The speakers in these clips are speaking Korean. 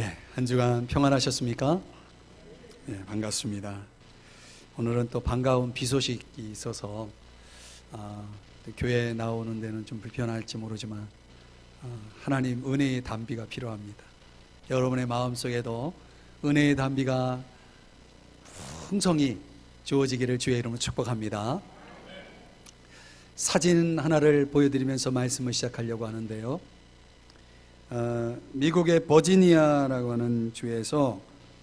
한 주간 평안하셨습니까? 반갑습니다. 오늘은 또 반가운 비 소식이 있어서 교회에 나오는 데는 좀 불편할지 모르지만 하나님 은혜의 단비가 필요합니다. 여러분의 마음속에도 은혜의 단비가 풍성히 주어지기를 주의 이름으로 축복합니다. 사진 하나를 보여드리면서 말씀을 시작하려고 하는데요. 미국의 버지니아라고 하는 주에서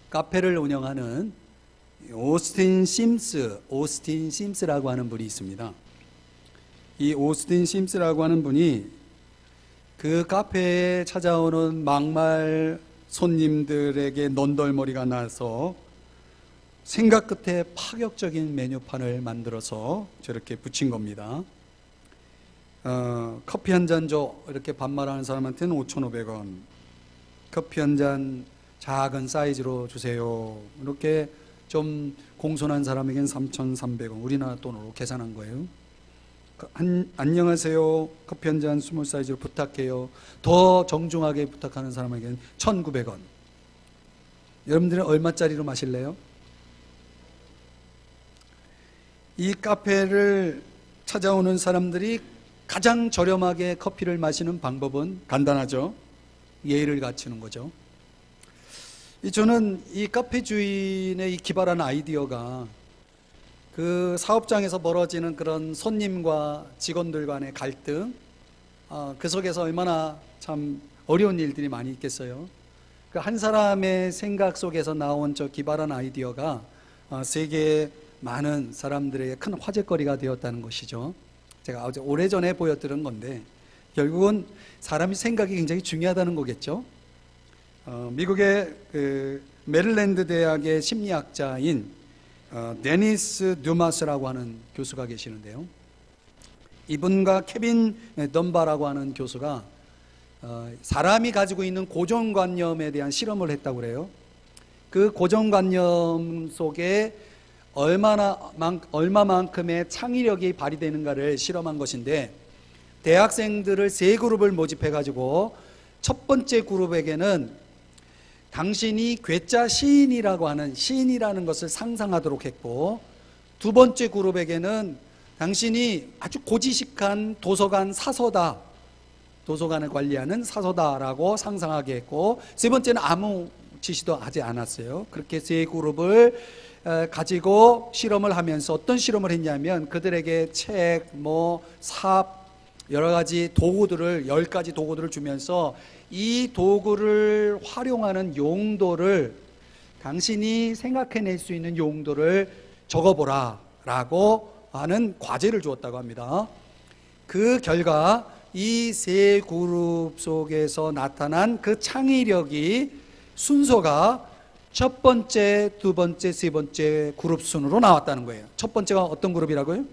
카페를 운영하는 오스틴 심스라고 하는 분이 있습니다. 이 오스틴 심스라고 하는 분이 그 카페에 찾아오는 막말 손님들에게 넌덜머리가 나서 생각 끝에 파격적인 메뉴판을 만들어서 저렇게 붙인 겁니다. 커피 한 잔 줘 이렇게 반말하는 사람한테는 5,500원, 커피 한 잔 작은 사이즈로 주세요 이렇게 좀 공손한 사람에겐 3,300원, 우리나라 돈으로 계산한 거예요. 안녕하세요, 커피 한 잔 스몰 사이즈로 부탁해요. 더 정중하게 부탁하는 사람에게는 1,900원. 여러분들은 얼마짜리로 마실래요? 이 카페를 찾아오는 사람들이 가장 저렴하게 커피를 마시는 방법은 간단하죠. 예의를 갖추는 거죠. 저는 이 카페 주인의 이 기발한 아이디어가 그 사업장에서 벌어지는 그런 손님과 직원들 간의 갈등, 그 속에서 얼마나 참 어려운 일들이 많이 있겠어요. 그 한 사람의 생각 속에서 나온 저 기발한 아이디어가 세계의 많은 사람들에게 큰 화제거리가 되었다는 것이죠. 제가 오래전에 보여드린 건데 결국은 사람이 생각이 굉장히 중요하다는 거겠죠. 미국의 그 메릴랜드 대학의 심리학자인 데니스 듀마스라고 하는 교수가 계시는데요. 이분과 케빈 덤바라고 하는 교수가 사람이 가지고 있는 고정관념에 대한 실험을 했다고 그래요. 그 고정관념 속에 얼마만큼의 창의력이 발휘되는가를 실험한 것인데, 대학생들을 세 그룹을 모집해 가지고 첫 번째 그룹에게는 당신이 괴짜 시인이라고 하는 시인이라는 것을 상상하도록 했고, 두 번째 그룹에게는 당신이 아주 고지식한 도서관 사서다, 도서관을 관리하는 사서다라고 상상하게 했고, 세 번째는 아무 지시도 하지 않았어요. 그렇게 세 그룹을 가지고 실험을 하면서 어떤 실험을 했냐면, 그들에게 책, 삽, 여러 가지 도구들을 10가지 도구들을 주면서 이 도구를 활용하는 용도를, 당신이 생각해낼 수 있는 용도를 적어보라 라고 하는 과제를 주었다고 합니다. 그 결과 이 세 그룹 속에서 나타난 그 창의력이 순서가 첫 번째, 두 번째, 세 번째 그룹 순으로 나왔다는 거예요. 첫 번째가 어떤 그룹이라고요?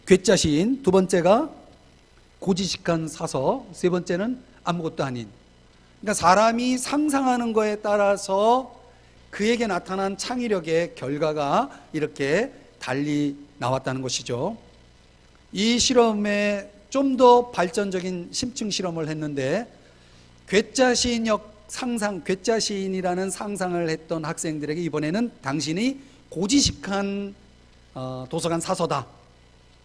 괴짜 시인, 두 번째가 고지식한 사서, 세 번째는 아무것도 아닌. 그러니까 사람이 상상하는 거에 따라서 그에게 나타난 창의력의 결과가 이렇게 달리 나왔다는 것이죠. 이 실험에 좀 더 발전적인 심층 실험을 했는데, 괴짜 시인이라는 상상을 했던 학생들에게 이번에는 당신이 고지식한 도서관 사서다,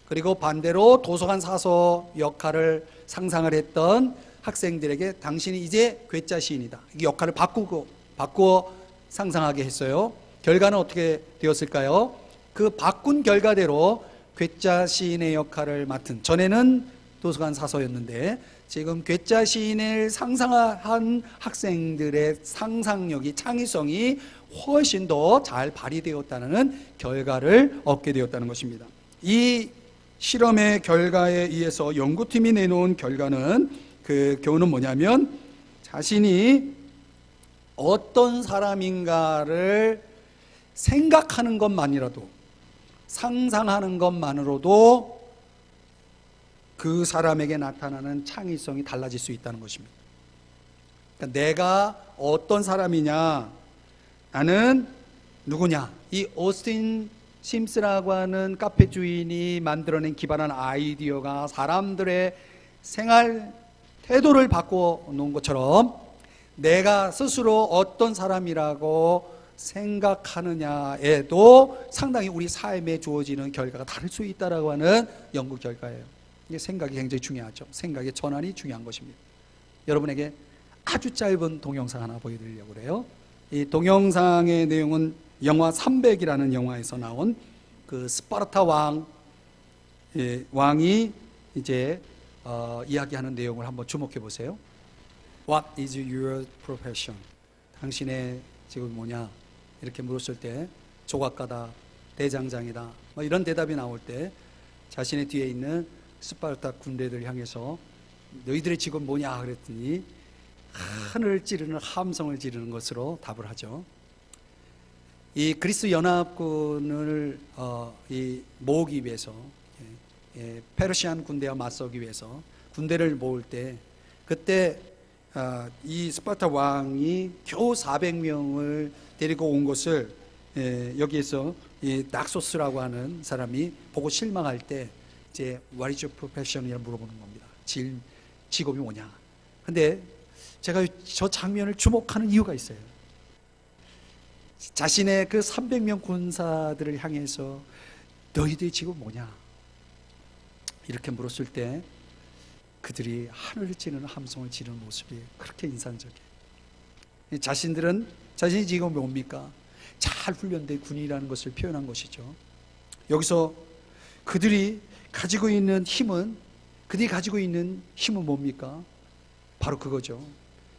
그리고 반대로 도서관 사서 역할을 상상을 했던 학생들에게 당신이 이제 괴짜 시인이다, 이 역할을 바꾸어 상상하게 했어요. 결과는 어떻게 되었을까요? 그 바꾼 결과대로 괴짜 시인의 역할을 맡은, 전에는 도서관 사서였는데 지금 괴짜 시인을 상상한 학생들의 상상력이, 창의성이 훨씬 더 잘 발휘되었다는 결과를 얻게 되었다는 것입니다. 이 실험의 결과에 의해서 연구팀이 내놓은 결과는, 그 교훈은 뭐냐면, 자신이 어떤 사람인가를 생각하는 것만이라도, 상상하는 것만으로도 그 사람에게 나타나는 창의성이 달라질 수 있다는 것입니다. 그러니까 내가 어떤 사람이냐, 나는 누구냐, 이 오스틴 심스라고 하는 카페 주인이 만들어낸 기발한 아이디어가 사람들의 생활 태도를 바꿔 놓은 것처럼, 내가 스스로 어떤 사람이라고 생각하느냐에도 상당히 우리 삶에 주어지는 결과가 다를 수 있다라고 하는 연구 결과예요. 이게 생각이 굉장히 중요하죠. 생각의 전환이 중요한 것입니다. 여러분에게 아주 짧은 동영상 하나 보여드리려고 그래요. 이 동영상의 내용은 영화 300이라는 영화에서 나온 그 스파르타 왕이 이제 이야기하는 내용을 한번 주목해 보세요. What is your profession? 당신의 직업이 뭐냐? 이렇게 물었을 때 조각가다, 대장장이다, 뭐 이런 대답이 나올 때 자신의 뒤에 있는 스파르타 군대들 향해서 너희들의 직업이 뭐냐 그랬더니 하늘을 찌르는 함성을 지르는 것으로 답을 하죠. 이 그리스 연합군을 모으기 위해서, 페르시안 군대와 맞서기 위해서 군대를 모을 때, 그때 이 스파르타 왕이 겨우 400명을 데리고 온 것을 여기에서 이 낙소스라고 하는 사람이 보고 실망할 때 이제 What is your profession이라고 물어보는 겁니다. 직업이 뭐냐? 근데 제가 저 장면을 주목하는 이유가 있어요. 자신의 그 300명 군사들을 향해서 너희들의 직업이 뭐냐? 이렇게 물었을 때 그들이 하늘을 찌르는 함성을 지르는 모습이 그렇게 인상적이에요. 자신들은 자신의 직업이 뭡니까? 잘 훈련된 군인이라는 것을 표현한 것이죠. 여기서 그들이 가지고 있는 힘은 뭡니까? 바로 그거죠.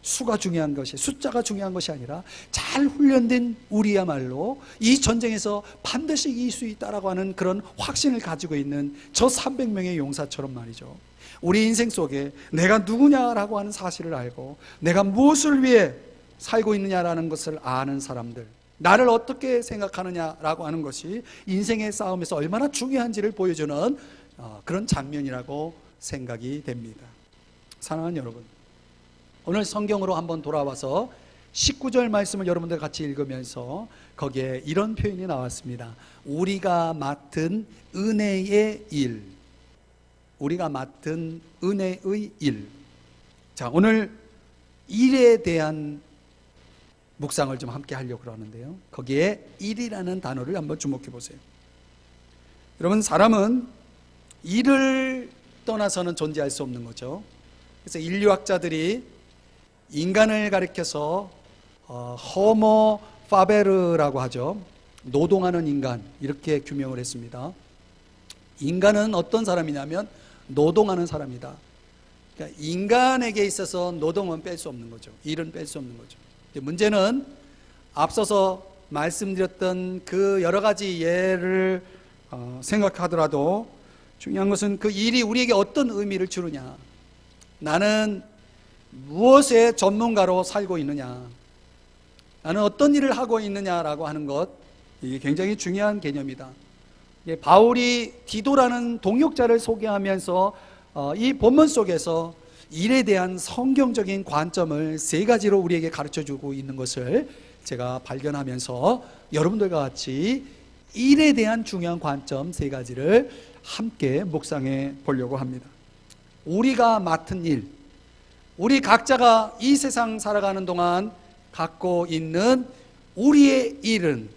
수가 중요한 것이, 숫자가 중요한 것이 아니라 잘 훈련된 우리야말로 이 전쟁에서 반드시 이길 수 있다라고 하는 그런 확신을 가지고 있는 저 300명의 용사처럼 말이죠. 우리 인생 속에 내가 누구냐라고 하는 사실을 알고 내가 무엇을 위해 살고 있느냐라는 것을 아는 사람들, 나를 어떻게 생각하느냐라고 하는 것이 인생의 싸움에서 얼마나 중요한지를 보여주는 그런 장면이라고 생각이 됩니다. 사랑하는 여러분, 오늘 성경으로 한번 돌아와서 19절 말씀을 여러분들 같이 읽으면서 거기에 이런 표현이 나왔습니다. 우리가 맡은 은혜의 일. 우리가 맡은 은혜의 일. 자, 오늘 일에 대한 묵상을 좀 함께 하려고 하는데요. 거기에 일이라는 단어를 한번 주목해 보세요. 여러분, 사람은 일을 떠나서는 존재할 수 없는 거죠. 그래서 인류학자들이 인간을 가리켜서 호모 파베르라고 하죠. 노동하는 인간, 이렇게 규명을 했습니다. 인간은 어떤 사람이냐면 노동하는 사람이다. 그러니까 인간에게 있어서 노동은 뺄 수 없는 거죠. 일은 뺄 수 없는 거죠. 문제는 앞서서 말씀드렸던 그 여러 가지 예를 생각하더라도 중요한 것은 그 일이 우리에게 어떤 의미를 주느냐, 나는 무엇의 전문가로 살고 있느냐, 나는 어떤 일을 하고 있느냐라고 하는 것, 이게 굉장히 중요한 개념이다. 바울이 디도라는 동역자를 소개하면서 이 본문 속에서 일에 대한 성경적인 관점을 세 가지로 우리에게 가르쳐주고 있는 것을 제가 발견하면서 여러분들과 같이 일에 대한 중요한 관점 세 가지를 함께 묵상해 보려고 합니다. 우리가 맡은 일, 우리 각자가 이 세상 살아가는 동안 갖고 있는 우리의 일은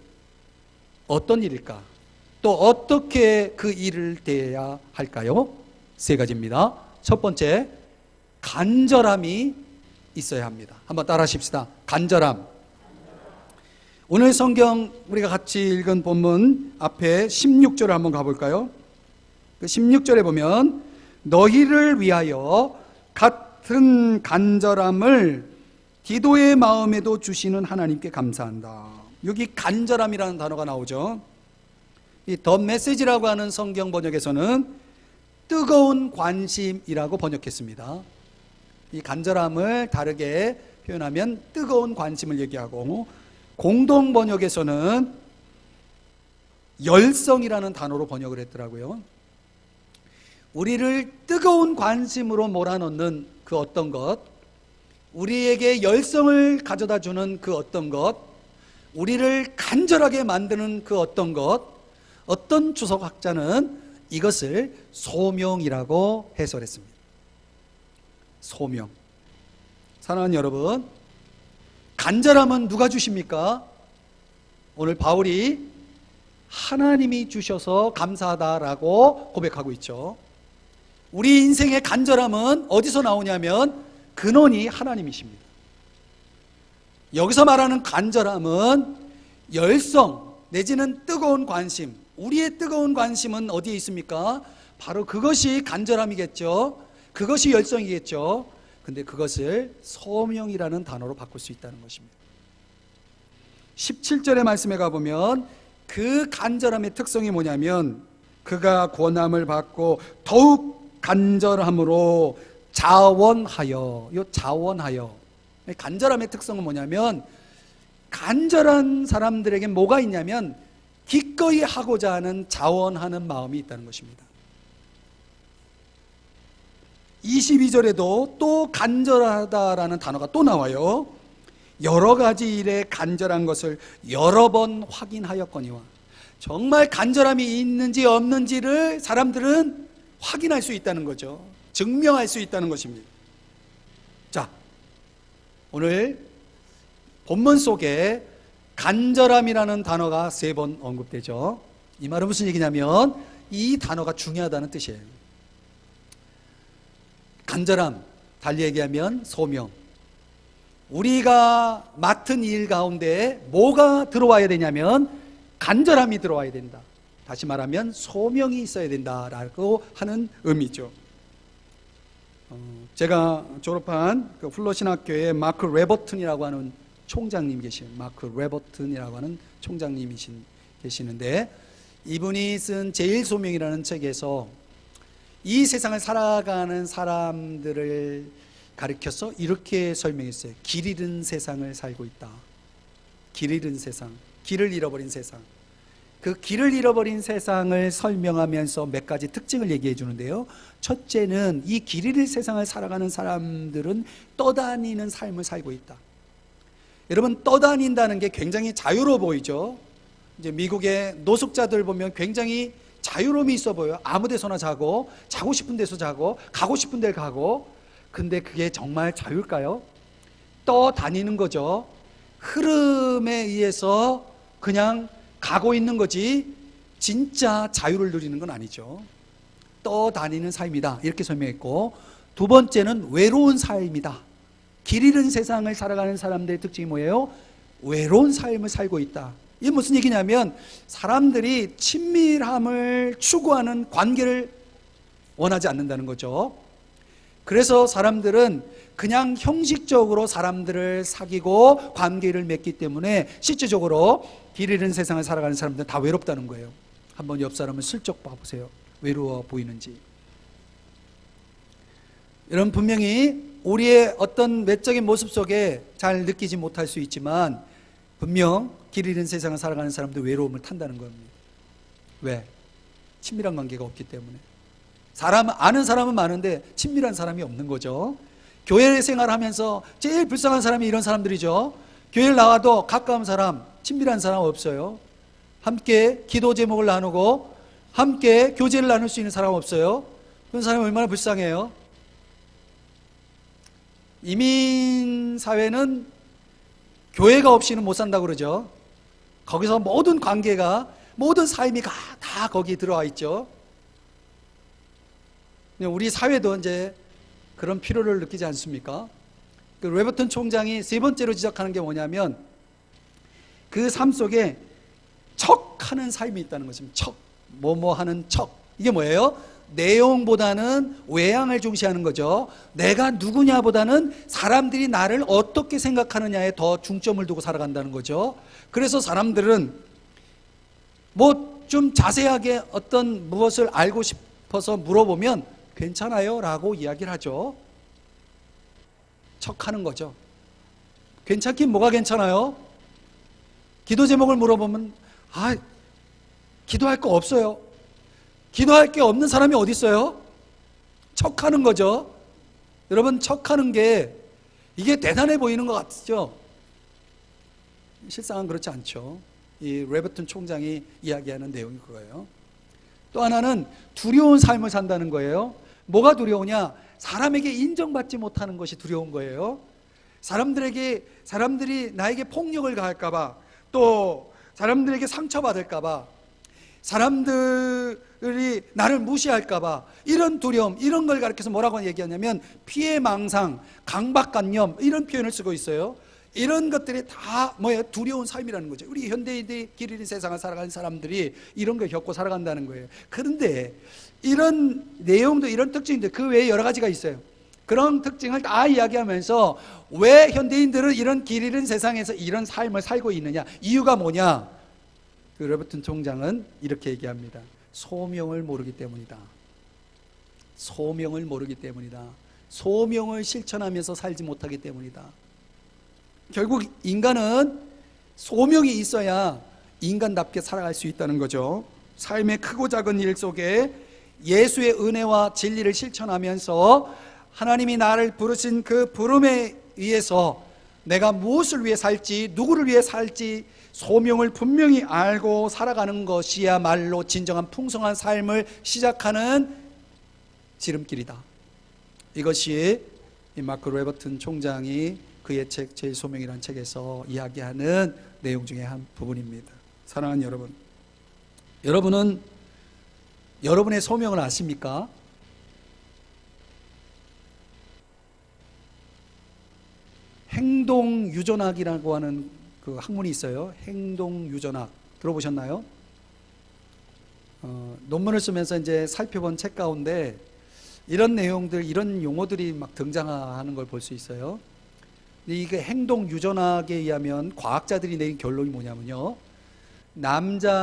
어떤 일일까? 또 어떻게 그 일을 대해야 할까요? 세 가지입니다. 첫 번째, 간절함이 있어야 합니다. 한번 따라 하십시다. 간절함. 오늘 성경 우리가 같이 읽은 본문 앞에 16절을 한번 가볼까요? 그 16절에 보면 너희를 위하여 같은 간절함을 디도의 마음에도 주시는 하나님께 감사한다. 여기 간절함이라는 단어가 나오죠. 이 더 메시지라고 하는 성경 번역에서는 뜨거운 관심이라고 번역했습니다. 이 간절함을 다르게 표현하면 뜨거운 관심을 얘기하고, 공동 번역에서는 열성이라는 단어로 번역을 했더라고요. 우리를 뜨거운 관심으로 몰아넣는 그 어떤 것, 우리에게 열성을 가져다 주는 그 어떤 것, 우리를 간절하게 만드는 그 어떤 것, 어떤 주석학자는 이것을 소명이라고 해설했습니다. 소명. 사랑하는 여러분, 간절함은 누가 주십니까? 오늘 바울이 하나님이 주셔서 감사하다라고 고백하고 있죠. 우리 인생의 간절함은 어디서 나오냐면 근원이 하나님이십니다. 여기서 말하는 간절함은 열성 내지는 뜨거운 관심, 우리의 뜨거운 관심은 어디에 있습니까? 바로 그것이 간절함이겠죠. 그것이 열성이겠죠. 근데 그것을 소명이라는 단어로 바꿀 수 있다는 것입니다. 17절의 말씀에 가보면 그 간절함의 특성이 뭐냐면 그가 고난을 받고 더욱 간절함으로 자원하여, 요 자원하여, 간절함의 특성은 뭐냐면 간절한 사람들에게 뭐가 있냐면 기꺼이 하고자 하는 자원하는 마음이 있다는 것입니다. 22절에도 또 간절하다라는 단어가 또 나와요. 여러 가지 일에 간절한 것을 여러 번 확인하였거니와. 정말 간절함이 있는지 없는지를 사람들은 확인할 수 있다는 거죠. 증명할 수 있다는 것입니다. 자, 오늘 본문 속에 간절함이라는 단어가 3번 언급되죠. 이 말은 무슨 얘기냐면 이 단어가 중요하다는 뜻이에요. 간절함, 달리 얘기하면 소명. 우리가 맡은 일 가운데 뭐가 들어와야 되냐면 간절함이 들어와야 된다. 다시 말하면 소명이 있어야 된다라고 하는 의미죠. 제가 졸업한 그 플러신학교에 마크 레버튼이라고 하는 총장님 마크 레버튼이라고 하는 총장님이 계시는데, 이분이 쓴 제일소명이라는 책에서 이 세상을 살아가는 사람들을 가리켜서 이렇게 설명했어요. 길 잃은 세상을 살고 있다. 길 잃은 세상, 길을 잃어버린 세상. 그 길을 잃어버린 세상을 설명하면서 몇 가지 특징을 얘기해 주는데요. 첫째는 이 길 잃은 세상을 살아가는 사람들은 떠다니는 삶을 살고 있다. 여러분, 떠다닌다는 게 굉장히 자유로워 보이죠. 이제 미국의 노숙자들 보면 굉장히 자유로움이 있어 보여요. 아무 데서나 자고, 자고 싶은 데서 자고, 가고 싶은 데 가고. 근데 그게 정말 자유일까요? 떠다니는 거죠. 흐름에 의해서 그냥 가고 있는 거지 진짜 자유를 누리는 건 아니죠. 떠다니는 삶이다, 이렇게 설명했고, 두 번째는 외로운 삶이다. 길 잃은 세상을 살아가는 사람들의 특징이 뭐예요? 외로운 삶을 살고 있다. 이게 무슨 얘기냐면 사람들이 친밀함을 추구하는 관계를 원하지 않는다는 거죠. 그래서 사람들은 그냥 형식적으로 사람들을 사귀고 관계를 맺기 때문에 실질적으로 길 잃은 세상을 살아가는 사람들은 다 외롭다는 거예요. 한번 옆 사람을 슬쩍 봐보세요. 외로워 보이는지. 여러분, 분명히 우리의 어떤 외적인 모습 속에 잘 느끼지 못할 수 있지만 분명 길 잃은 세상을 살아가는 사람들 외로움을 탄다는 겁니다. 왜? 친밀한 관계가 없기 때문에. 아는 사람은 많은데 친밀한 사람이 없는 거죠. 교회 생활하면서 제일 불쌍한 사람이 이런 사람들이죠. 교회를 나와도 가까운 사람, 친밀한 사람 없어요. 함께 기도 제목을 나누고 함께 교제를 나눌 수 있는 사람 없어요. 그런 사람이 얼마나 불쌍해요. 이민 사회는 교회가 없이는 못 산다고 그러죠. 거기서 모든 관계가, 모든 삶이 다 거기에 들어와 있죠. 우리 사회도 이제 그런 필요를 느끼지 않습니까? 그 레버튼 총장이 3번째로 지적하는 게 뭐냐면 그 삶 속에 척하는 삶이 있다는 것입니다. 뭐뭐 하는 척. 이게 뭐예요? 내용보다는 외양을 중시하는 거죠. 내가 누구냐보다는 사람들이 나를 어떻게 생각하느냐에 더 중점을 두고 살아간다는 거죠. 그래서 사람들은 뭐 좀 자세하게 어떤 무엇을 알고 싶어서 물어보면 괜찮아요? 라고 이야기를 하죠. 척하는 거죠. 괜찮긴 뭐가 괜찮아요? 기도 제목을 물어보면 기도할 거 없어요. 기도할 게 없는 사람이 어디 있어요? 척하는 거죠. 여러분, 척하는 게 이게 대단해 보이는 것 같죠? 실상은 그렇지 않죠. 이 레버튼 총장이 이야기하는 내용이 그거예요. 또 하나는 두려운 삶을 산다는 거예요. 뭐가 두려우냐? 사람에게 인정받지 못하는 것이 두려운 거예요. 사람들이 나에게 폭력을 가할까봐, 또 사람들에게 상처받을까봐, 사람들이 나를 무시할까봐, 이런 두려움, 이런 걸 가리켜서 뭐라고 얘기하냐면 피해망상, 강박관념, 이런 표현을 쓰고 있어요. 이런 것들이 다 뭐예요? 두려운 삶이라는 거죠. 우리 현대인들이 길 잃은 세상을 살아가는 사람들이 이런 걸 겪고 살아간다는 거예요. 그런데 이런 내용도, 이런 특징인데 그 외에 여러 가지가 있어요. 그런 특징을 다 이야기하면서 왜 현대인들은 이런 길 잃은 세상에서 이런 삶을 살고 있느냐, 이유가 뭐냐, 그 로버튼 총장은 이렇게 얘기합니다. 소명을 모르기 때문이다. 소명을 모르기 때문이다. 소명을 실천하면서 살지 못하기 때문이다. 결국 인간은 소명이 있어야 인간답게 살아갈 수 있다는 거죠. 삶의 크고 작은 일 속에 예수의 은혜와 진리를 실천하면서 하나님이 나를 부르신 그 부름에 의해서 내가 무엇을 위해 살지, 누구를 위해 살지 소명을 분명히 알고 살아가는 것이야말로 진정한 풍성한 삶을 시작하는 지름길이다. 이것이 마크 로버튼 총장이 그의 책 제1소명이라는 책에서 이야기하는 내용 중에 한 부분입니다. 사랑하는 여러분, 여러분은 여러분의 소명을 아십니까? 행동유전학이라고 하는 그 학문이 있어요. 행동유전학 들어보셨나요? 논문을 쓰면서 이제 살펴본 책 가운데 이런 내용들, 이런 용어들이 막 등장하는 걸 볼 수 있어요. 이게 행동유전학에 의하면 과학자들이 내린 결론이 뭐냐면요, 남자나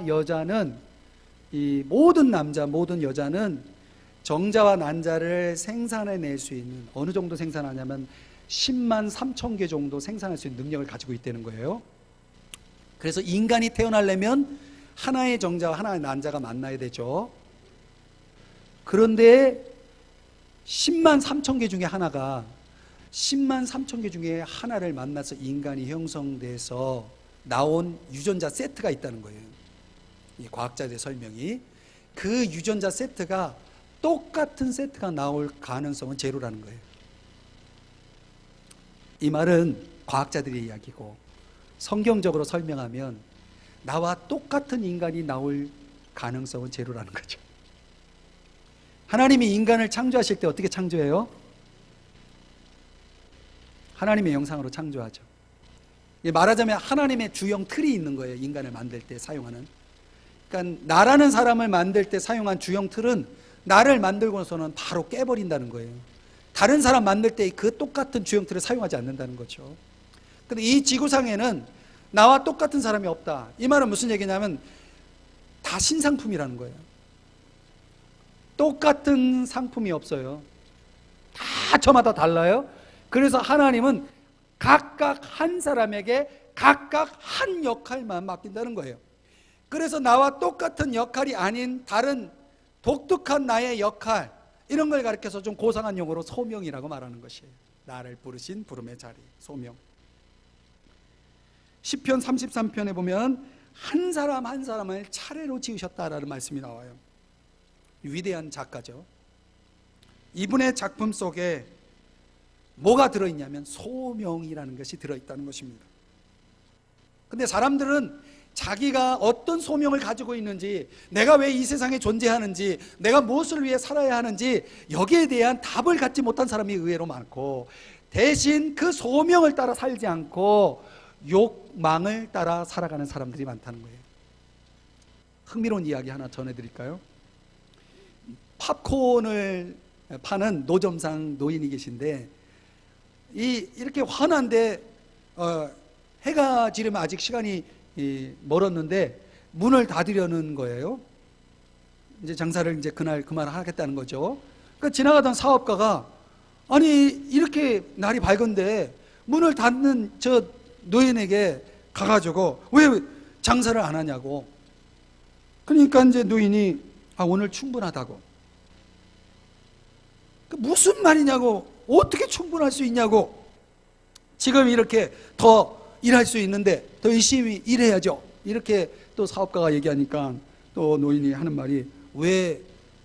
여자는, 이 모든 남자 모든 여자는 정자와 난자를 생산해낼 수 있는, 어느 정도 생산하냐면 10만 3천 개 정도 생산할 수 있는 능력을 가지고 있다는 거예요. 그래서 인간이 태어나려면 하나의 정자와 하나의 난자가 만나야 되죠. 그런데 10만 3천 개 중에 하나가 10만 3천 개 중에 하나를 만나서 인간이 형성돼서 나온 유전자 세트가 있다는 거예요. 이 과학자들의 설명이, 그 유전자 세트가 똑같은 세트가 나올 가능성은 제로라는 거예요. 이 말은 과학자들의 이야기고, 성경적으로 설명하면 나와 똑같은 인간이 나올 가능성은 제로라는 거죠. 하나님이 인간을 창조하실 때 어떻게 창조해요? 하나님의 영상으로 창조하죠. 말하자면 하나님의 주형 틀이 있는 거예요. 인간을 만들 때 사용하는. 그러니까 나라는 사람을 만들 때 사용한 주형 틀은 나를 만들고서는 바로 깨버린다는 거예요. 다른 사람 만들 때 그 똑같은 주형 틀을 사용하지 않는다는 거죠. 근데 이 지구상에는 나와 똑같은 사람이 없다. 이 말은 무슨 얘기냐면 다 신상품이라는 거예요. 똑같은 상품이 없어요. 다 저마다 달라요. 그래서 하나님은 각각 한 사람에게 각각 한 역할만 맡긴다는 거예요. 그래서 나와 똑같은 역할이 아닌 다른 독특한 나의 역할, 이런 걸 가리켜서 좀 고상한 용어로 소명이라고 말하는 것이에요. 나를 부르신 부름의 자리, 소명. 시편 33편에 보면 한 사람 한 사람을 차례로 지으셨다라는 말씀이 나와요. 위대한 작가죠. 이분의 작품 속에 뭐가 들어있냐면 소명이라는 것이 들어있다는 것입니다. 근데 사람들은 자기가 어떤 소명을 가지고 있는지, 내가 왜 이 세상에 존재하는지, 내가 무엇을 위해 살아야 하는지, 여기에 대한 답을 갖지 못한 사람이 의외로 많고, 대신 그 소명을 따라 살지 않고 욕망을 따라 살아가는 사람들이 많다는 거예요. 흥미로운 이야기 하나 전해드릴까요? 팝콘을 파는 노점상 노인이 계신데, 이렇게 환한데 해가 지려면 아직 시간이 멀었는데 문을 닫으려는 거예요. 이제 장사를 이제 그만하겠다는 거죠. 그러니까 지나가던 사업가가, 아니 이렇게 날이 밝은데 문을 닫는 저 노인에게 가가지고 왜 장사를 안 하냐고. 그러니까 이제 노인이 오늘 충분하다고. 무슨 말이냐고, 어떻게 충분할 수 있냐고, 지금 이렇게 더 일할 수 있는데 더 열심히 일해야죠, 이렇게 또 사업가가 얘기하니까 또 노인이 하는 말이, 왜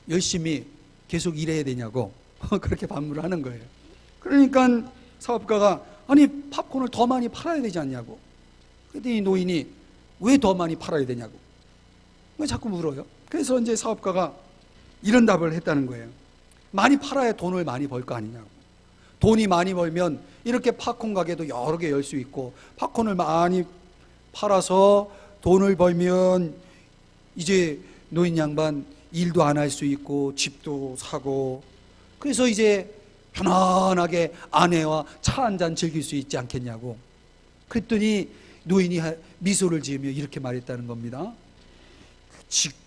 열심히 계속 일해야 되냐고 그렇게 반문을 하는 거예요. 그러니까 사업가가 아니 팝콘을 더 많이 팔아야 되지 않냐고. 그랬더니 노인이 왜 더 많이 팔아야 되냐고. 왜 자꾸 물어요. 그래서 이제 사업가가 이런 답을 했다는 거예요. 많이 팔아야 돈을 많이 벌 거 아니냐고. 돈이 많이 벌면 이렇게 팝콘 가게도 여러 개 열 수 있고, 팝콘을 많이 팔아서 돈을 벌면 이제 노인 양반 일도 안 할 수 있고 집도 사고, 그래서 이제 편안하게 아내와 차 한잔 즐길 수 있지 않겠냐고. 그랬더니 노인이 미소를 지으며 이렇게 말했다는 겁니다.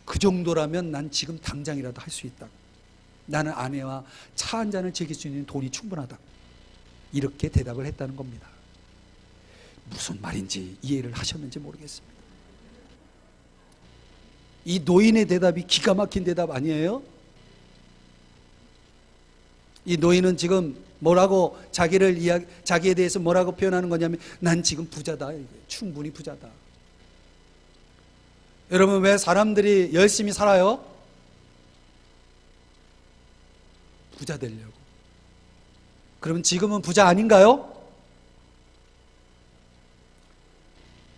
그 정도라면 난 지금 당장이라도 할 수 있다고. 나는 아내와 차 한 잔을 즐길 수 있는 돈이 충분하다고. 이렇게 대답을 했다는 겁니다. 무슨 말인지 이해를 하셨는지 모르겠습니다. 이 노인의 대답이 기가 막힌 대답 아니에요? 이 노인은 지금 뭐라고 자기에 대해서 뭐라고 표현하는 거냐면, 난 지금 부자다. 충분히 부자다. 여러분, 왜 사람들이 열심히 살아요? 부자 되려고. 그러면 지금은 부자 아닌가요?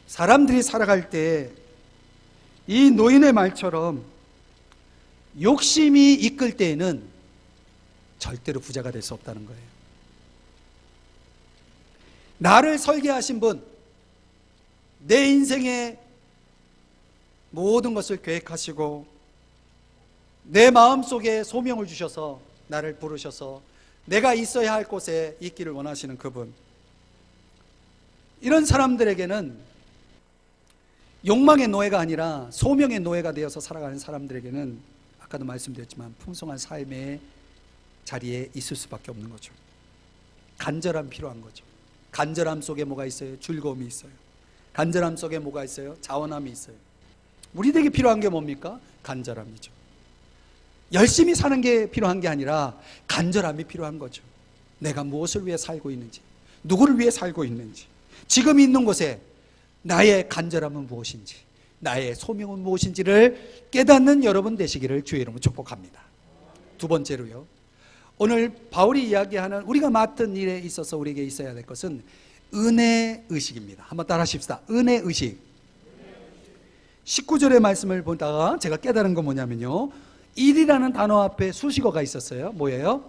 사람들이 살아갈 때 이 노인의 말처럼 욕심이 이끌 때에는 절대로 부자가 될 수 없다는 거예요. 나를 설계하신 분, 내 인생의 모든 것을 계획하시고 내 마음속에 소명을 주셔서 나를 부르셔서 내가 있어야 할 곳에 있기를 원하시는 그분, 이런 사람들에게는 욕망의 노예가 아니라 소명의 노예가 되어서 살아가는 사람들에게는 아까도 말씀드렸지만 풍성한 삶의 자리에 있을 수밖에 없는 거죠. 간절함 필요한 거죠. 간절함 속에 뭐가 있어요? 즐거움이 있어요. 간절함 속에 뭐가 있어요? 자원함이 있어요. 우리에게 필요한 게 뭡니까? 간절함이죠. 열심히 사는 게 필요한 게 아니라 간절함이 필요한 거죠. 내가 무엇을 위해 살고 있는지, 누구를 위해 살고 있는지, 지금 있는 곳에 나의 간절함은 무엇인지, 나의 소명은 무엇인지를 깨닫는 여러분 되시기를 주의 이름으로 축복합니다. 두 번째로요, 오늘 바울이 이야기하는 우리가 맡은 일에 있어서 우리에게 있어야 될 것은 은혜의식입니다. 한번 따라 하십시다. 은혜의식. 19절의 말씀을 보다가 제가 깨달은 건 뭐냐면요, 일이라는 단어 앞에 수식어가 있었어요. 뭐예요?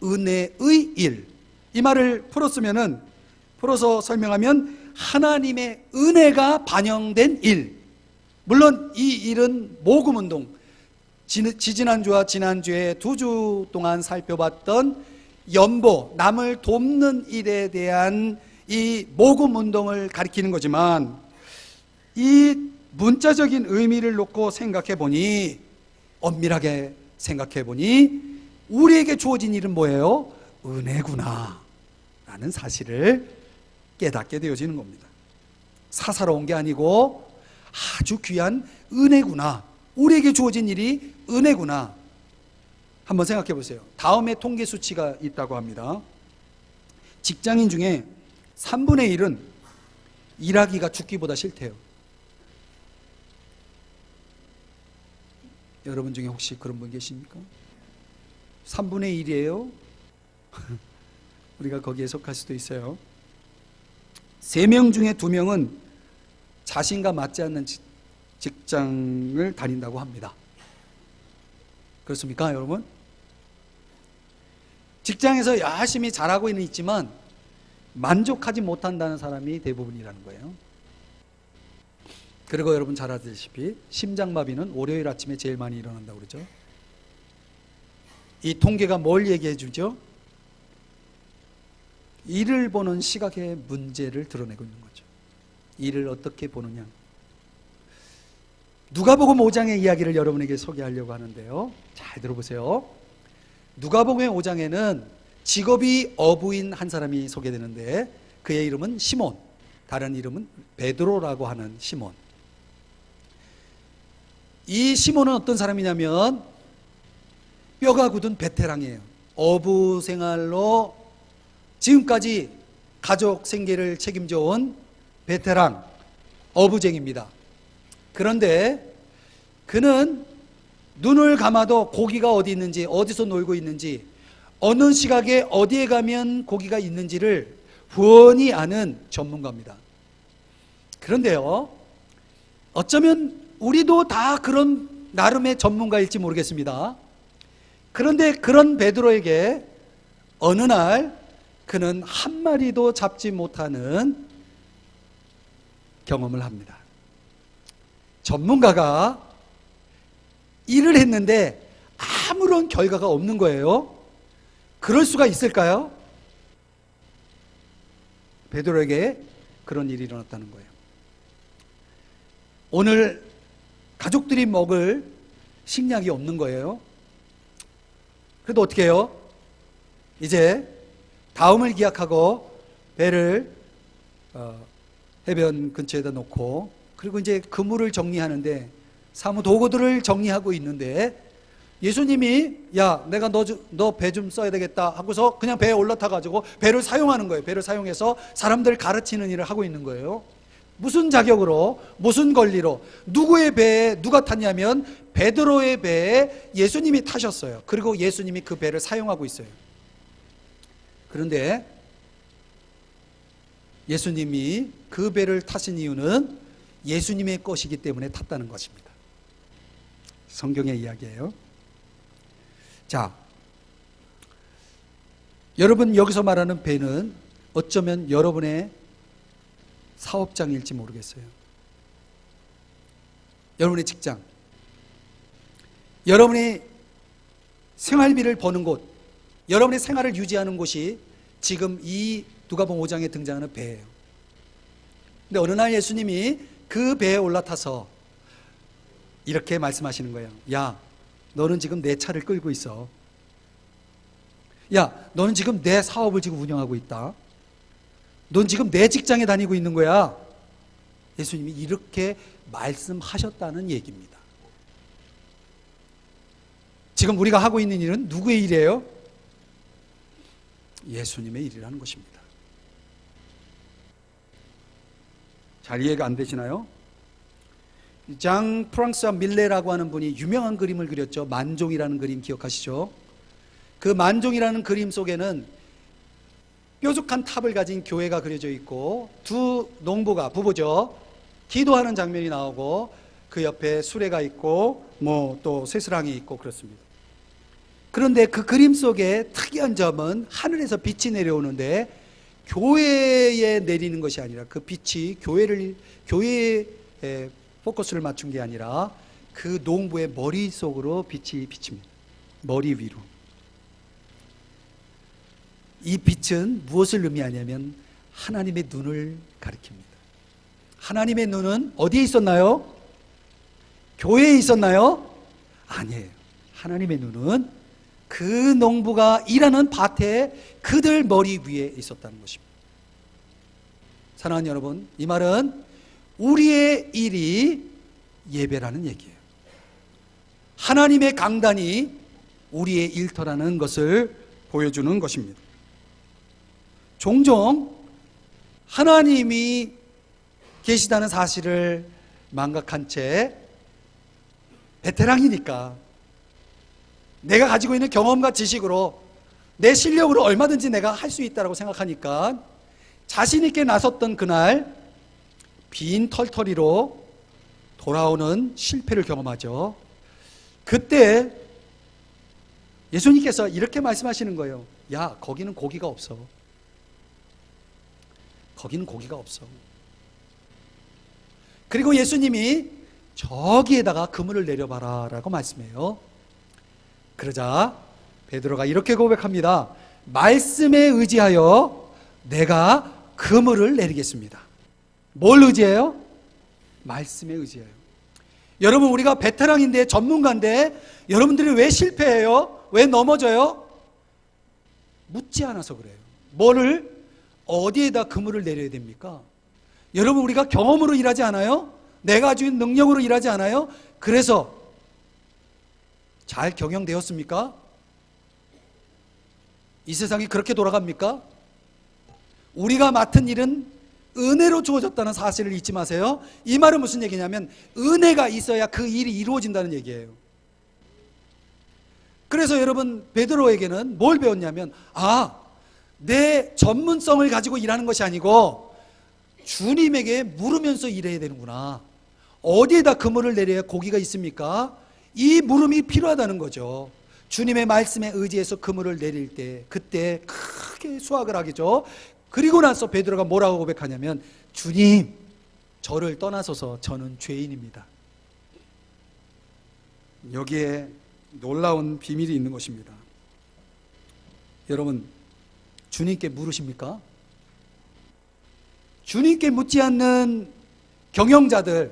은혜의 일. 이 말을 풀어서 설명하면 하나님의 은혜가 반영된 일. 물론 이 일은 모금운동, 지지난주와 지난주에 2주 동안 살펴봤던 연보, 남을 돕는 일에 대한 이 모금운동을 가리키는 거지만, 이 문자적인 의미를 놓고 생각해 보니, 엄밀하게 생각해 보니 우리에게 주어진 일은 뭐예요? 은혜구나 라는 사실을 깨닫게 되어지는 겁니다. 사사로운 게 아니고 아주 귀한 은혜구나. 우리에게 주어진 일이 은혜구나. 한번 생각해 보세요. 다음에 통계 수치가 있다고 합니다. 직장인 중에 3분의 1은 일하기가 죽기보다 싫대요. 여러분 중에 혹시 그런 분 계십니까? 3분의 1이에요. 우리가 거기에 속할 수도 있어요. 3명 중에 2명은 자신과 맞지 않는 직장을 다닌다고 합니다. 그렇습니까, 여러분? 직장에서 열심히 잘하고 있지만 만족하지 못한다는 사람이 대부분이라는 거예요. 그리고 여러분 잘 아시다시피 심장마비는 월요일 아침에 제일 많이 일어난다고 그러죠. 이 통계가 뭘 얘기해 주죠? 일을 보는 시각의 문제를 드러내고 있는 거죠. 일을 어떻게 보느냐. 누가복음 5장의 이야기를 여러분에게 소개하려고 하는데요, 잘 들어보세요. 누가복음 5장에는 직업이 어부인 한 사람이 소개되는데, 그의 이름은 시몬, 다른 이름은 베드로라고 하는 시몬. 이 시몬은 어떤 사람이냐면 뼈가 굳은 베테랑이에요. 어부 생활로 지금까지 가족 생계를 책임져 온 베테랑 어부쟁입니다. 그런데 그는 눈을 감아도 고기가 어디 있는지, 어디서 놀고 있는지, 어느 시각에 어디에 가면 고기가 있는지를 훤히 아는 전문가입니다. 그런데요, 어쩌면 우리도 다 그런 나름의 전문가일지 모르겠습니다. 그런데 그런 베드로에게 어느 날 그는 한 마리도 잡지 못하는 경험을 합니다. 전문가가 일을 했는데 아무런 결과가 없는 거예요. 그럴 수가 있을까요? 베드로에게 그런 일이 일어났다는 거예요. 오늘 가족들이 먹을 식량이 없는 거예요. 그래도 어떻게 해요? 이제 다음을 기약하고 배를 해변 근처에다 놓고, 그리고 이제 그물을 정리하는데 사무 도구들을 정리하고 있는데 예수님이 야, 내가 너 배 좀 써야 되겠다 하고서 그냥 배에 올라타 가지고 배를 사용하는 거예요. 배를 사용해서 사람들 가르치는 일을 하고 있는 거예요. 무슨 자격으로, 무슨 권리로, 누구의 배에 누가 탔냐면 베드로의 배에 예수님이 타셨어요. 그리고 예수님이 그 배를 사용하고 있어요. 그런데 예수님이 그 배를 타신 이유는 예수님의 것이기 때문에 탔다는 것입니다. 성경의 이야기예요. 자, 여러분, 여기서 말하는 배는 어쩌면 여러분의 사업장일지 모르겠어요. 여러분의 직장, 여러분의 생활비를 버는 곳, 여러분의 생활을 유지하는 곳이 지금 이 누가복음 5장에 등장하는 배예요. 근데 어느 날 예수님이 그 배에 올라타서 이렇게 말씀하시는 거예요. 야, 너는 지금 내 차를 끌고 있어. 야, 너는 지금 내 사업을 지금 운영하고 있다. 넌 지금 내 직장에 다니고 있는 거야. 예수님이 이렇게 말씀하셨다는 얘기입니다. 지금 우리가 하고 있는 일은 누구의 일이에요? 예수님의 일이라는 것입니다. 잘 이해가 안 되시나요? 장 프랑스와 밀레라고 하는 분이 유명한 그림을 그렸죠. 만종이라는 그림 기억하시죠? 그 만종이라는 그림 속에는 뾰족한 탑을 가진 교회가 그려져 있고 두 농부가, 부부죠, 기도하는 장면이 나오고 그 옆에 수레가 있고 뭐 또 쇠스랑이 있고 그렇습니다. 그런데 그 그림 속에 특이한 점은 하늘에서 빛이 내려오는데 교회에 내리는 것이 아니라 그 빛이 교회에 포커스를 맞춘 게 아니라 그 농부의 머릿속으로 빛이 비칩니다. 머리 위로. 이 빛은 무엇을 의미하냐면 하나님의 눈을 가리킵니다. 하나님의 눈은 어디에 있었나요? 교회에 있었나요? 아니에요. 하나님의 눈은 그 농부가 일하는 밭에 그들 머리 위에 있었다는 것입니다. 사랑하는 여러분, 이 말은 우리의 일이 예배라는 얘기예요. 하나님의 강단이 우리의 일터라는 것을 보여주는 것입니다. 종종 하나님이 계시다는 사실을 망각한 채 베테랑이니까 내가 가지고 있는 경험과 지식으로 내 실력으로 얼마든지 내가 할 수 있다고 생각하니까 자신 있게 나섰던 그날 빈 털터리로 돌아오는 실패를 경험하죠. 그때 예수님께서 이렇게 말씀하시는 거예요. 야, 거기는 고기가 없어. 거기는 고기가 없어. 그리고 예수님이 저기에다가 그물을 내려봐라 라고 말씀해요. 그러자 베드로가 이렇게 고백합니다. 말씀에 의지하여 내가 그물을 내리겠습니다. 뭘 의지해요? 말씀에 의지해요. 여러분, 우리가 베테랑인데, 전문가인데 여러분들이 왜 실패해요? 왜 넘어져요? 묻지 않아서 그래요. 뭐를, 어디에다 그물을 내려야 됩니까? 여러분, 우리가 경험으로 일하지 않아요? 내가 가지고 있는 능력으로 일하지 않아요? 그래서 잘 경영되었습니까? 이 세상이 그렇게 돌아갑니까? 우리가 맡은 일은 은혜로 주어졌다는 사실을 잊지 마세요. 이 말은 무슨 얘기냐면 은혜가 있어야 그 일이 이루어진다는 얘기예요. 그래서 여러분 베드로에게는 뭘 배웠냐면 내 전문성을 가지고 일하는 것이 아니고 주님에게 물으면서 일해야 되는구나. 어디에다 그물을 내려야 고기가 있습니까? 이 물음이 필요하다는 거죠. 주님의 말씀에 의지해서 그물을 내릴 때 그때 크게 수확을 하겠죠. 그리고 나서 베드로가 뭐라고 고백하냐면 주님, 저를 떠나소서 저는 죄인입니다. 여기에 놀라운 비밀이 있는 것입니다. 여러분, 주님께 물으십니까? 주님께 묻지 않는 경영자들,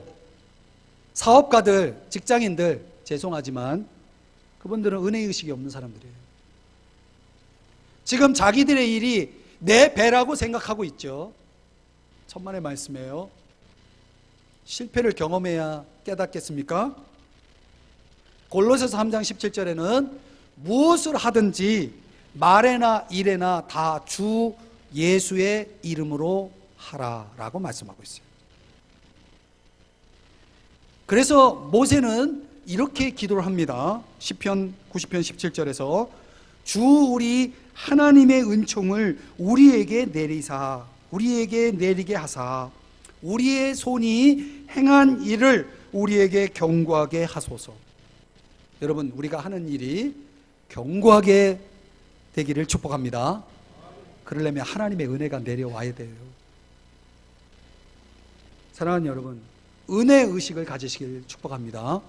사업가들, 직장인들, 죄송하지만 그분들은 은혜의식이 없는 사람들이에요. 지금 자기들의 일이 내 배라고 생각하고 있죠. 천만의 말씀이에요. 실패를 경험해야 깨닫겠습니까? 골로새서 3장 17절에는 무엇을 하든지 말에나 일에나 다 주 예수의 이름으로 하라라고 말씀하고 있어요. 그래서 모세는 이렇게 기도를 합니다. 시편 90편 17절에서 주 우리 하나님의 은총을 우리에게 내리사 우리에게 내리게 하사 우리의 손이 행한 일을 우리에게 경고하게 하소서. 여러분, 우리가 하는 일이 경고하게 되기를 축복합니다. 그러려면 하나님의 은혜가 내려와야 돼요. 사랑하는 여러분, 은혜의식을 가지시길 축복합니다.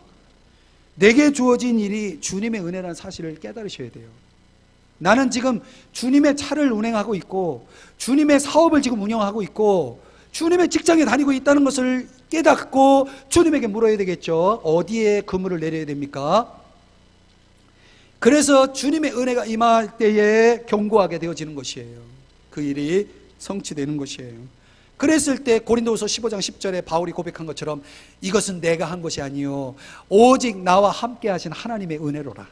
내게 주어진 일이 주님의 은혜라는 사실을 깨달으셔야 돼요. 나는 지금 주님의 차를 운행하고 있고 주님의 사업을 지금 운영하고 있고 주님의 직장에 다니고 있다는 것을 깨닫고 주님에게 물어야 되겠죠. 어디에 그물을 내려야 됩니까? 그래서 주님의 은혜가 임할 때에 경고하게 되어지는 것이에요. 그 일이 성취되는 것이에요. 그랬을 때 고린도후서 15장 10절에 바울이 고백한 것처럼 이것은 내가 한 것이 아니요 오직 나와 함께 하신 하나님의 은혜로라.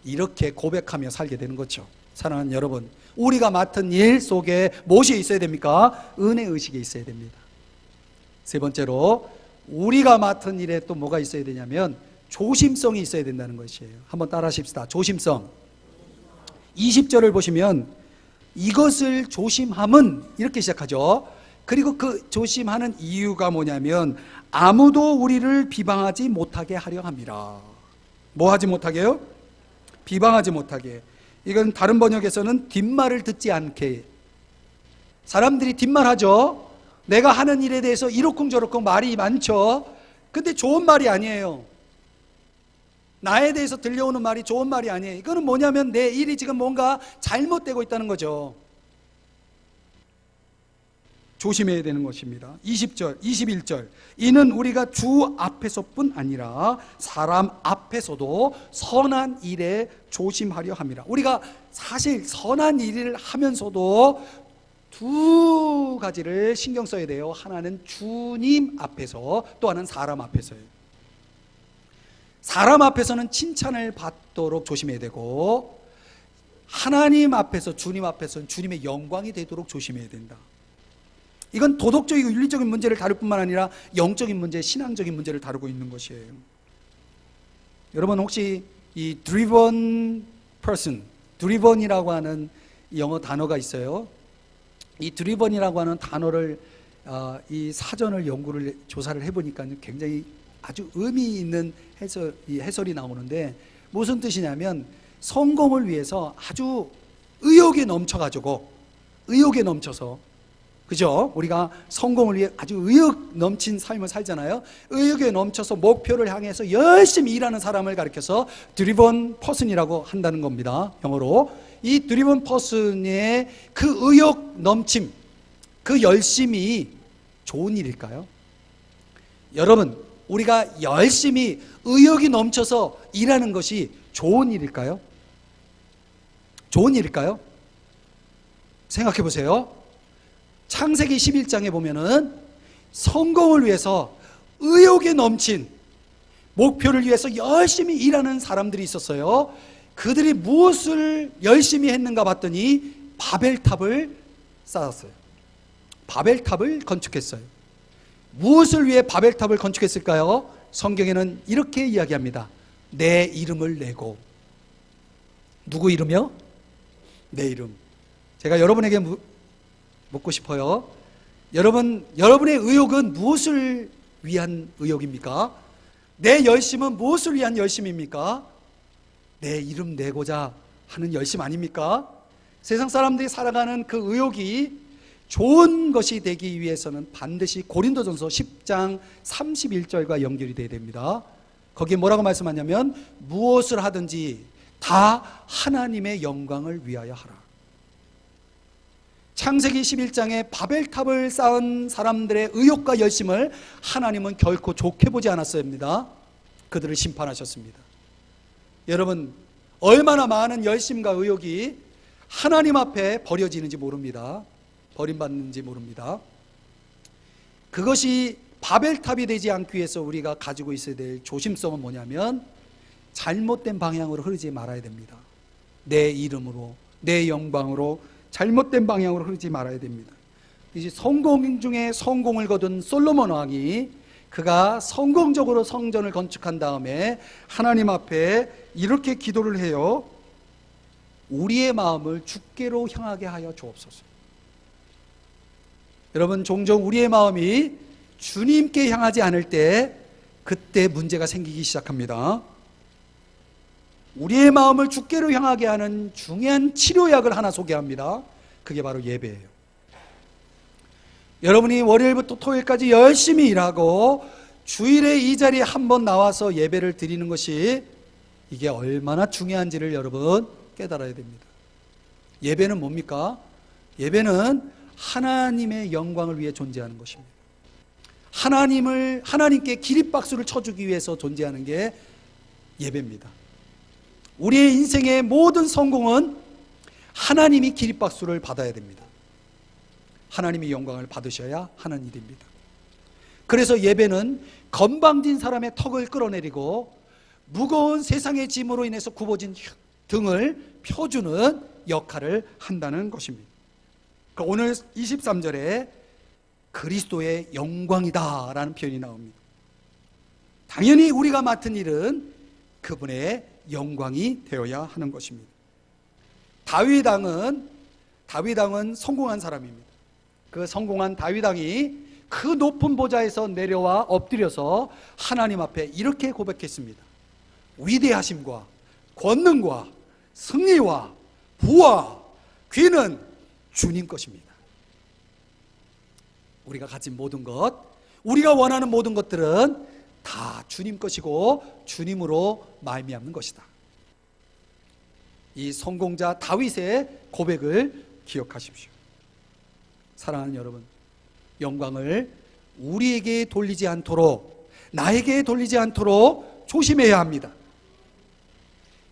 이렇게 고백하며 살게 되는 거죠. 사랑하는 여러분, 우리가 맡은 일 속에 무엇이 있어야 됩니까? 은혜의식이 있어야 됩니다. 세 번째로 우리가 맡은 일에 또 뭐가 있어야 되냐면 조심성이 있어야 된다는 것이에요. 한번 따라 하십시다. 조심성. 20절을 보시면 이것을 조심함은 이렇게 시작하죠. 그리고 그 조심하는 이유가 뭐냐면 아무도 우리를 비방하지 못하게 하려 함이라. 뭐 하지 못하게요? 비방하지 못하게. 이건 다른 번역에서는 뒷말을 듣지 않게. 사람들이 뒷말하죠. 내가 하는 일에 대해서 이러쿵저러쿵 말이 많죠. 근데 좋은 말이 아니에요. 나에 대해서 들려오는 말이 좋은 말이 아니에요. 이거는 뭐냐면 내 일이 지금 뭔가 잘못되고 있다는 거죠. 조심해야 되는 것입니다. 20절, 21절. 이는 우리가 주 앞에서뿐 아니라 사람 앞에서도 선한 일에 조심하려 함이라. 우리가 사실 선한 일을 하면서도 두 가지를 신경 써야 돼요. 하나는 주님 앞에서, 또 하나는 사람 앞에서요. 사람 앞에서는 칭찬을 받도록 조심해야 되고 하나님 앞에서, 주님 앞에서는 주님의 영광이 되도록 조심해야 된다. 이건 도덕적이고 윤리적인 문제를 다룰 뿐만 아니라 영적인 문제, 신앙적인 문제를 다루고 있는 것이에요. 여러분 혹시 이 driven person, driven이라고 하는 영어 단어가 있어요. 이 driven이라고 하는 단어를 이 사전을 조사를 해보니까 굉장히 아주 의미 있는 해설이 나오는데 무슨 뜻이냐면 성공을 위해서 아주 의욕에 넘쳐서 그죠? 우리가 성공을 위해 아주 의욕 넘친 삶을 살잖아요. 의욕에 넘쳐서 목표를 향해서 열심히 일하는 사람을 가리켜서 driven person이라고 한다는 겁니다. 영어로. 이 driven person의 그 의욕 넘침, 그 열심이 좋은 일일까요? 여러분, 우리가 열심히 의욕이 넘쳐서 일하는 것이 좋은 일일까요? 좋은 일일까요? 생각해 보세요. 창세기 11장에 보면은 성공을 위해서 의욕에 넘친 목표를 위해서 열심히 일하는 사람들이 있었어요. 그들이 무엇을 열심히 했는가 봤더니 바벨탑을 쌓았어요. 바벨탑을 건축했어요. 무엇을 위해 바벨탑을 건축했을까요? 성경에는 이렇게 이야기합니다. 내 이름을 내고 누구 이름이요? 내 이름. 제가 여러분에게 묻고 싶어요. 여러분의 의욕은 무엇을 위한 의욕입니까? 내 열심은 무엇을 위한 열심입니까? 내 이름 내고자 하는 열심 아닙니까? 세상 사람들이 살아가는 그 의욕이 좋은 것이 되기 위해서는 반드시 고린도전서 10장 31절과 연결이 되어야 됩니다. 거기에 뭐라고 말씀하냐면 무엇을 하든지 다 하나님의 영광을 위하여 하라. 창세기 11장에 바벨탑을 쌓은 사람들의 의욕과 열심을 하나님은 결코 좋게 보지 않았습니다. 그들을 심판하셨습니다. 여러분, 얼마나 많은 열심과 의욕이 하나님 앞에 버려지는지 모릅니다. 버림받는지 모릅니다. 그것이 바벨탑이 되지 않기 위해서 우리가 가지고 있어야 될 조심성은 뭐냐면 잘못된 방향으로 흐르지 말아야 됩니다. 내 이름으로, 내 영광으로 잘못된 방향으로 흐르지 말아야 됩니다. 이제 성공 중에 성공을 거둔 솔로몬 왕이 그가 성공적으로 성전을 건축한 다음에 하나님 앞에 이렇게 기도를 해요. 우리의 마음을 주께로 향하게 하여 주옵소서. 여러분, 종종 우리의 마음이 주님께 향하지 않을 때 그때 문제가 생기기 시작합니다. 우리의 마음을 주께로 향하게 하는 중요한 치료약을 하나 소개합니다. 그게 바로 예배예요. 여러분이 월요일부터 토요일까지 열심히 일하고 주일에 이 자리에 한번 나와서 예배를 드리는 것이 이게 얼마나 중요한지를 여러분 깨달아야 됩니다. 예배는 뭡니까? 예배는 하나님의 영광을 위해 존재하는 것입니다. 하나님께 기립박수를 쳐주기 위해서 존재하는 게 예배입니다. 우리의 인생의 모든 성공은 하나님이 기립박수를 받아야 됩니다. 하나님이 영광을 받으셔야 하는 일입니다. 그래서 예배는 건방진 사람의 턱을 끌어내리고 무거운 세상의 짐으로 인해서 굽어진 등을 펴주는 역할을 한다는 것입니다. 오늘 23절에 그리스도의 영광이다 라는 표현이 나옵니다. 당연히 우리가 맡은 일은 그분의 영광이 되어야 하는 것입니다. 다윗 왕은 성공한 사람입니다. 그 성공한 다윗 왕이 그 높은 보좌에서 내려와 엎드려서 하나님 앞에 이렇게 고백했습니다. 위대하심과 권능과 승리와 부와 귀는 주님 것입니다. 우리가 가진 모든 것, 우리가 원하는 모든 것들은 다 주님 것이고 주님으로 말미암는 것이다. 이 성공자 다윗의 고백을 기억하십시오. 사랑하는 여러분, 영광을 우리에게 돌리지 않도록, 나에게 돌리지 않도록 조심해야 합니다.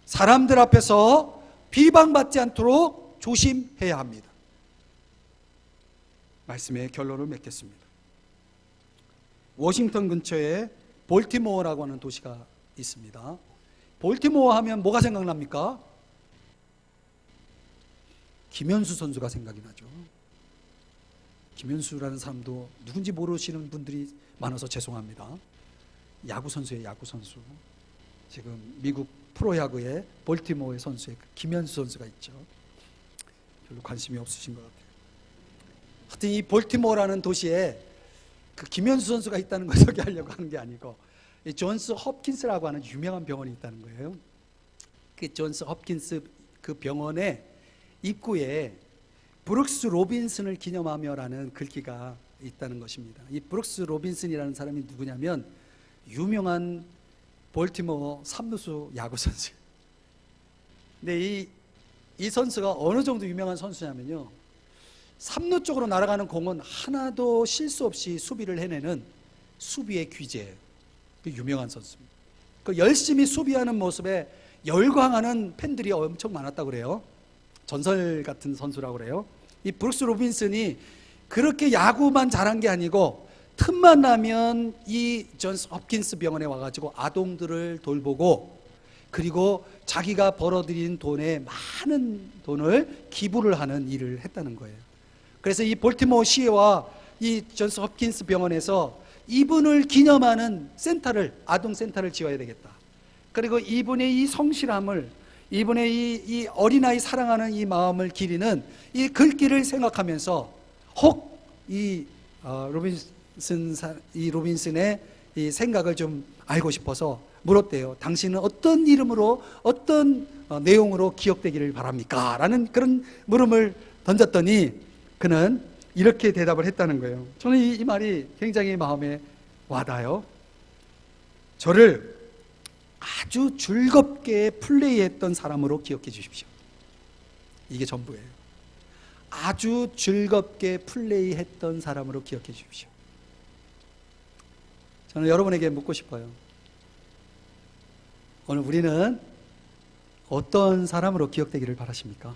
사람들 앞에서 비방받지 않도록 조심해야 합니다. 말씀의 결론을 맺겠습니다. 워싱턴 근처에 볼티모어라고 하는 도시가 있습니다. 볼티모어 하면 뭐가 생각납니까? 김현수 선수가 생각이 나죠. 김현수라는 사람도 누군지 모르시는 분들이 많아서 죄송합니다. 야구 선수예요, 야구 선수. 지금 미국 프로야구의 볼티모어의 선수에 김현수 선수가 있죠. 별로 관심이 없으신 것 같아요. 하여튼 이 볼티모어라는 도시에 그 김현수 선수가 있다는 걸 소개하려고 하는 게 아니고, 이 존스 홉킨스라고 하는 유명한 병원이 있다는 거예요. 그 존스 홉킨스 그 병원의 입구에 브룩스 로빈슨을 기념하며라는 글귀가 있다는 것입니다. 이 브룩스 로빈슨이라는 사람이 누구냐면 유명한 볼티모어 삼루수 야구 선수. 근데 이 선수가 어느 정도 유명한 선수냐면요, 3루 쪽으로 날아가는 공은 하나도 실수 없이 수비를 해내는 수비의 귀재예요. 그 유명한 선수입니다. 그 열심히 수비하는 모습에 열광하는 팬들이 엄청 많았다고 그래요. 전설 같은 선수라고 그래요. 이 브룩스 로빈슨이 그렇게 야구만 잘한 게 아니고 틈만 나면 이 존스 홉킨스 병원에 와가지고 아동들을 돌보고, 그리고 자기가 벌어들인 돈의 많은 돈을 기부를 하는 일을 했다는 거예요. 그래서 이 볼티모어 시와 이 존스 홉킨스 병원에서 이분을 기념하는 센터를, 아동 센터를 지어야 되겠다. 그리고 이분의 이 성실함을 이분의 이 어린아이 사랑하는 이 마음을 기리는 이 글귀를 생각하면서 혹 이 로빈슨의 이 생각을 좀 알고 싶어서 물었대요. 당신은 어떤 이름으로 어떤 내용으로 기억되기를 바랍니까? 라는 그런 물음을 던졌더니 그는 이렇게 대답을 했다는 거예요. 저는 이 말이 굉장히 마음에 와닿아요. 저를 아주 즐겁게 플레이했던 사람으로 기억해 주십시오. 이게 전부예요. 아주 즐겁게 플레이했던 사람으로 기억해 주십시오. 저는 여러분에게 묻고 싶어요. 오늘 우리는 어떤 사람으로 기억되기를 바라십니까?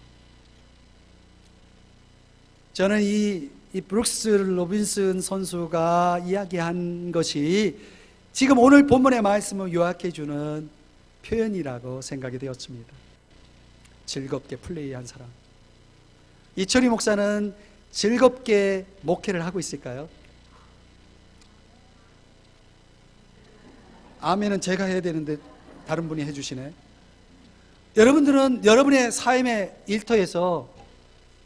저는 이 브룩스 로빈슨 선수가 이야기한 것이 지금 오늘 본문의 말씀을 요약해 주는 표현이라고 생각이 되었습니다. 즐겁게 플레이한 사람. 이철희 목사는 즐겁게 목회를 하고 있을까요? 아멘은 제가 해야 되는데 다른 분이 해주시네. 여러분들은 여러분의 삶의 일터에서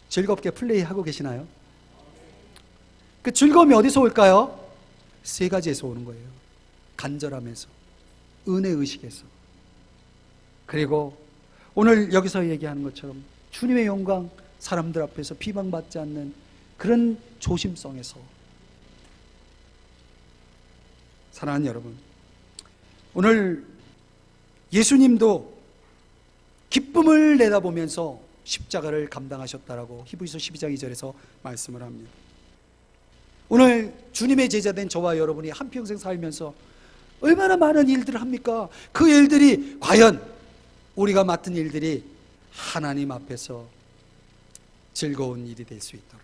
즐겁게 플레이하고 계시나요? 그 즐거움이 어디서 올까요? 세 가지에서 오는 거예요. 간절함에서, 은혜의식에서, 그리고 오늘 여기서 얘기하는 것처럼 주님의 영광, 사람들 앞에서 비방받지 않는 그런 조심성에서. 사랑하는 여러분, 오늘 예수님도 기쁨을 내다보면서 십자가를 감당하셨다라고 히브리서 12장 2절에서 말씀을 합니다. 오늘 주님의 제자된 저와 여러분이 한평생 살면서 얼마나 많은 일들을 합니까? 그 일들이 과연 우리가 맡은 일들이 하나님 앞에서 즐거운 일이 될 수 있도록,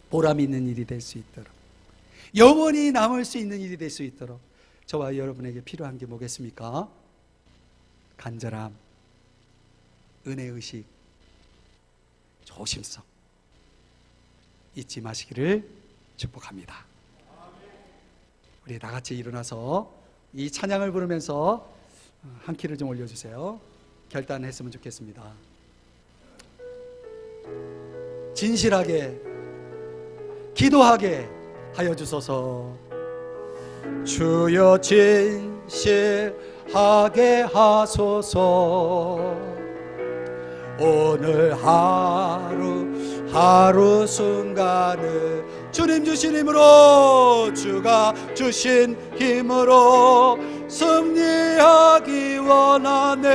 보람 있는 일이 될 수 있도록, 영원히 남을 수 있는 일이 될 수 있도록 저와 여러분에게 필요한 게 뭐겠습니까? 간절함, 은혜의식, 조심성 잊지 마시기를 축복합니다. 우리 다 같이 일어나서 이 찬양을 부르면서 한 키를 좀 올려주세요. 결단했으면 좋겠습니다. 진실하게 기도하게 하여 주소서. 주여 진실하게 하소서. 오늘 하루 순간을 주님 주신 힘으로, 주가 주신 힘으로 승리하기 원하네.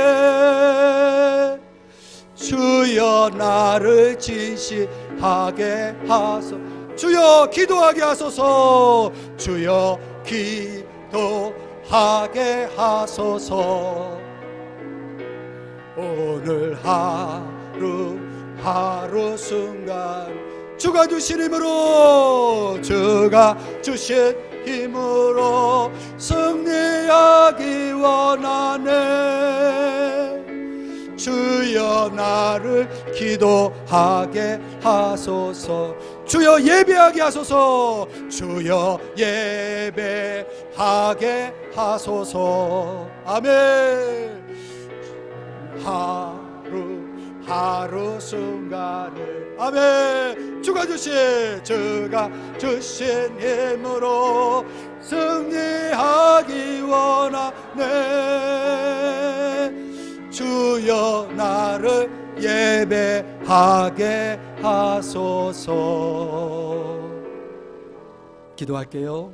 주여 나를 진실하게 하소서. 주여 기도하게 하소서. 주여 기도하게 하소서. 오늘 하루 순간 주가 주신 힘으로, 주가 주신 힘으로 승리하기 원하네. 주여 나를 기도하게 하소서. 주여 예배하게 하소서. 주여 예배하게 하소서. 아멘. 하루 순간을, 아멘. 주가 주신 힘으로 승리하기 원하네. 주여 나를 예배하게 하소서. 기도할게요.